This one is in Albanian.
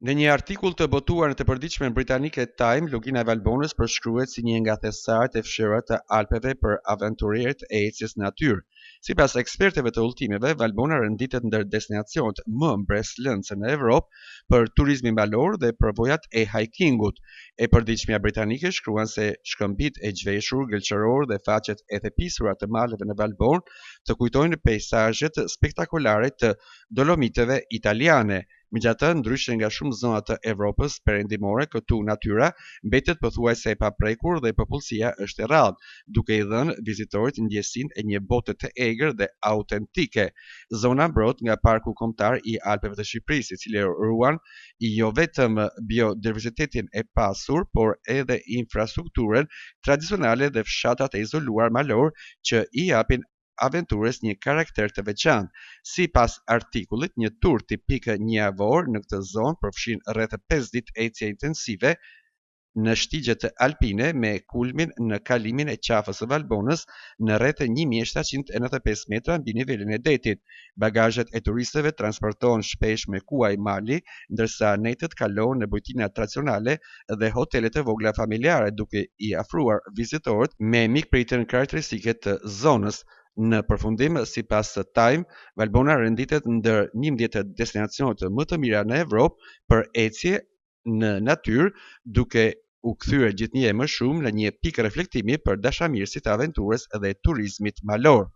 Në një artikull të botuar në të përditshmen britanike Time, Lugina e Valbonës përshkruhet si një nga thesaret e fshira të Alpeve për aventurierët e ecjes në natyrë. Sipas ekspertëve të udhëtimeve, Valbona renditet ndër destinacionet më mbreslëndse në Evropë për turizmin malor dhe përvojat e hikingut. E përditshmja britanike shkruan se shkëmbijtë e gjveshur, gëlqëror dhe faqet e thepisura të maleve në Valbonë të kujtojnë peizazhet spektakolare të Dolomiteve italiane. Megjithatë, ndryshe nga shumë zona të Evropës perëndimore, këtu natyra mbetet pothuajse e paprekur dhe popullsia është e rrallë, duke i dhënë vizitorit ndjesinë e një bote të egër dhe autentike. Zona mbrojt nga Parku Kombëtar i Alpeve të Shqipërisë, i cili ruan jo vetëm biodiversitetin e pasur, por edhe infrastrukturën tradicionale dhe fshatrat e izoluar malor që i japin aventurës një karakter të veçantë. Sipas artikullit, një tur tipik njavor në këtë zonë përfshin rreth 5 ditë ecje intensive në shtigjet alpine me kulmin në kalimin e qafës së Valbonës në rreth 1795 metra mbi nivelin e detit. Bagazhet e turistëve transportohen shpesh me kuaj mali, ndërsa netët kalohen në bujtina tradicionale dhe hotelet e vogla familjare, duke i afruar vizitorët me mikpritjen karakteristike të zonës. Në përfundim, sipas Time, Valbona renditet ndër 11 destinacionet më të mira në Evropë për ecje në natyrë, duke u kthyer gjithnjë më shumë në një pikë reflektimi për dashamirësit e aventurës dhe turizmit malor.